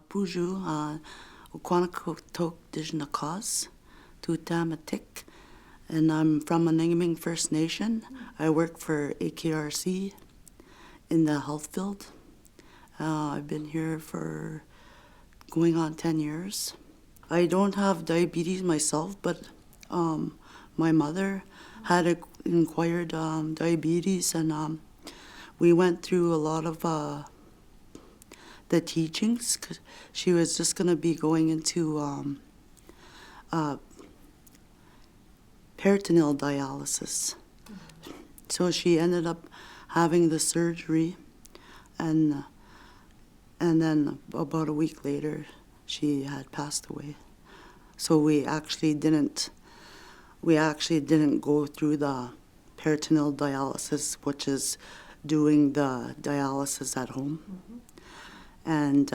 Puju, Uquanacotok Dijnakas, Tutamatik, and I'm from Aningiming First Nation. I work for AKRC in the health field. I've been here for going on 10 years. I don't have diabetes myself, but my mother had acquired diabetes, and we went through a lot of the teachings, 'cause she was just going to be going into peritoneal dialysis. So she ended up having the surgery, and then about a week later, she had passed away. So we actually didn't go through the peritoneal dialysis, which is doing the dialysis at home. Mm-hmm. And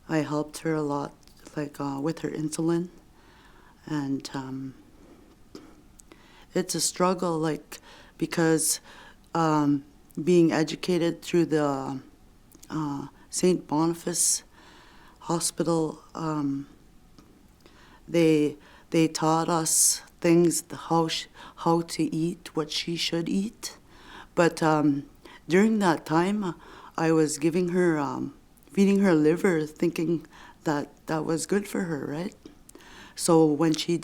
I helped her a lot, with her insulin, and it's a struggle, because being educated through the St. Boniface Hospital, they taught us things, how to eat, what she should eat, but during that time, I was giving her, feeding her liver, thinking that was good for her, right? So when we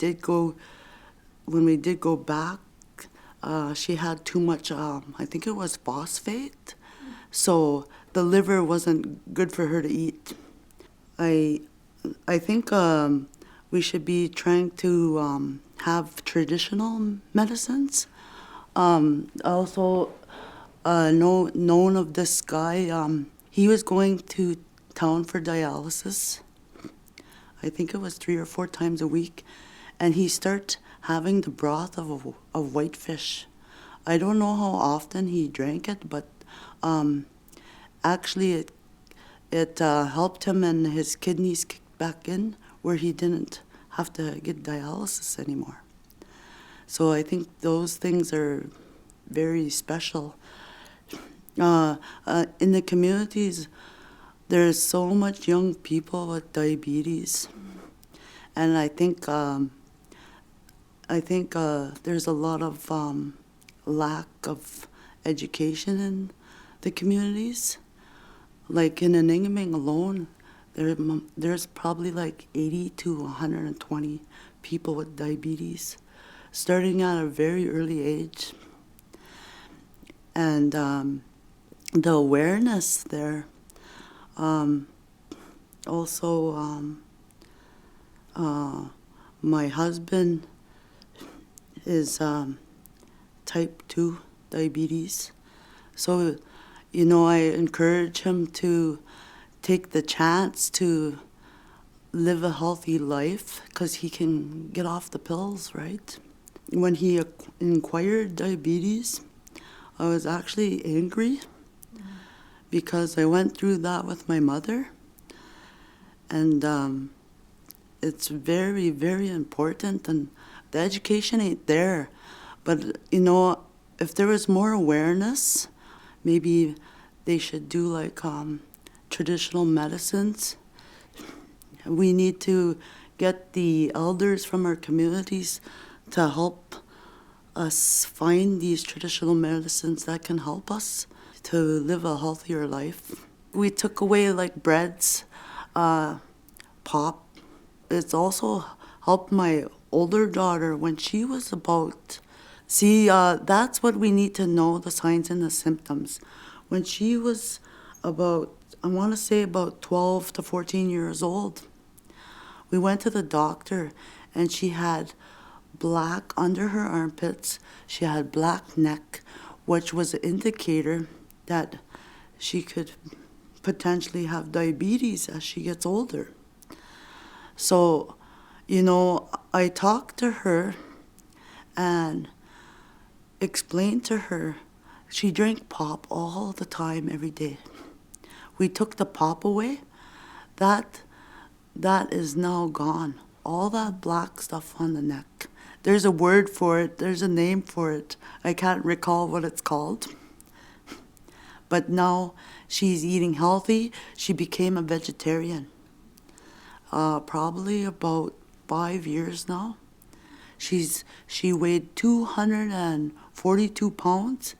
did go back, she had too much, I think it was phosphate, so the liver wasn't good for her to eat. I think we should be trying to have traditional medicines. Also, known of this guy, he was going to town for dialysis. I think it was 3 or 4 times a week, and he started having the broth of whitefish. I don't know how often he drank it, but actually it helped him, and his kidneys kicked back in, where he didn't have to get dialysis anymore. So I think those things are very special. In the communities, there's so much young people with diabetes, and I think there's a lot of lack of education in the communities. Like in Aningiming alone, there's probably 80 to 120 people with diabetes, starting at a very early age. And the awareness there, also my husband is type 2 diabetes, so I encourage him to take the chance to live a healthy life, because he can get off the pills, right? When he acquired diabetes, I was actually angry, because I went through that with my mother, and it's very, very important, and the education ain't there. But, if there was more awareness, maybe they should do traditional medicines. We need to get the elders from our communities to help us find these traditional medicines that can help us to live a healthier life. We took away breads, pop. It's also helped my older daughter when she was about, that's what we need to know, the signs and the symptoms. When she was about 12 to 14 years old, we went to the doctor, and she had black under her armpits. She had black neck, which was an indicator that she could potentially have diabetes as she gets older. So, I talked to her and explained to her, she drank pop all the time, every day. We took the pop away. That is now gone. All that black stuff on the neck. There's a word for it. There's a name for it. I can't recall what it's called. But now she's eating healthy. She became a vegetarian. Probably about 5 years now. She weighed 242 pounds,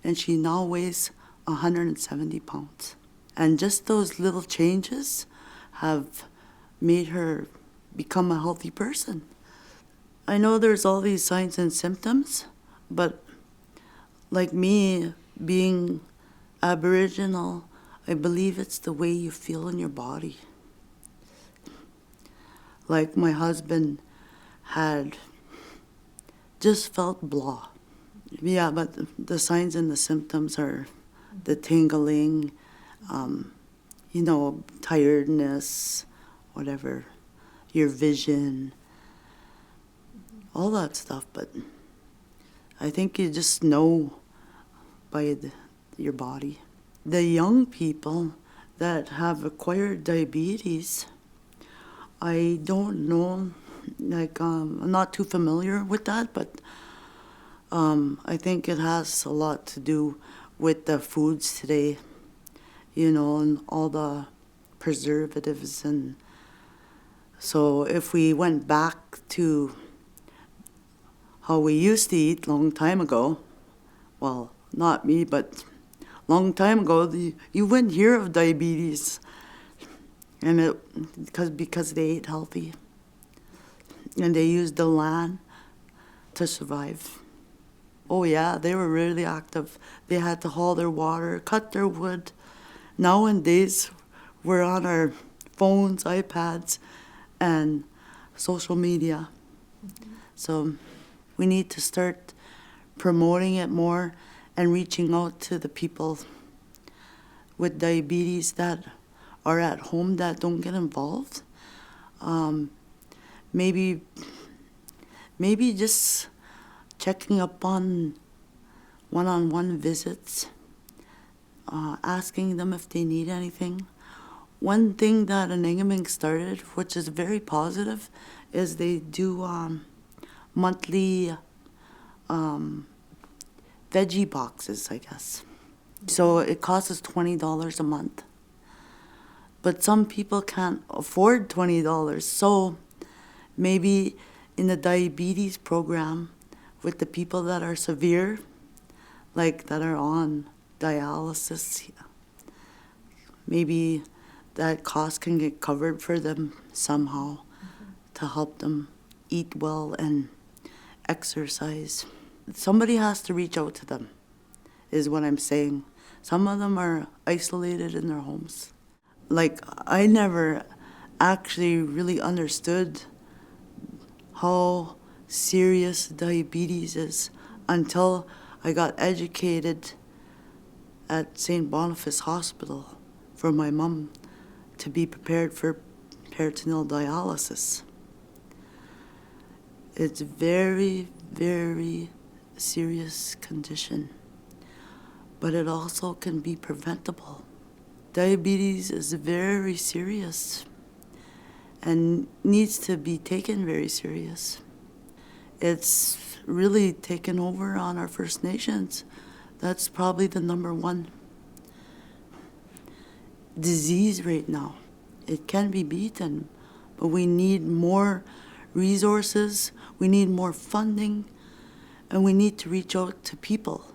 and she now weighs 170 pounds. And just those little changes have made her become a healthy person. I know there's all these signs and symptoms, but like me being Aboriginal, I believe it's the way you feel in your body. Like my husband had just felt blah. Yeah, but the signs and the symptoms are the tingling, tiredness, whatever, your vision, all that stuff. But I think you just know by your body. The young people that have acquired diabetes, I don't know, I'm not too familiar with that, but I think it has a lot to do with the foods today, and all the preservatives. And so if we went back to how we used to eat long time ago, well, not me, but long time ago, you wouldn't hear of diabetes, and because they ate healthy, and they used the land to survive. Oh yeah, they were really active. They had to haul their water, cut their wood. Nowadays, we're on our phones, iPads, and social media. So we need to start promoting it more and reaching out to the people with diabetes that are at home that don't get involved. Maybe just checking up on one-on-one visits, asking them if they need anything. One thing that Anangaming started, which is very positive, is they do monthly veggie boxes, I guess. So it costs us $20 a month. But some people can't afford $20. So maybe in the diabetes program with the people that are severe, like that are on dialysis, maybe that cost can get covered for them somehow to help them eat well and exercise. Somebody has to reach out to them, is what I'm saying. Some of them are isolated in their homes. Like, I never actually really understood how serious diabetes is until I got educated at St. Boniface Hospital for my mom to be prepared for peritoneal dialysis. It's very, very serious condition, but it also can be preventable. Diabetes is very serious and needs to be taken very serious. It's really taken over on our First Nations. That's probably the number one disease right now. It can be beaten, but we need more resources, we need more funding, and we need to reach out to people.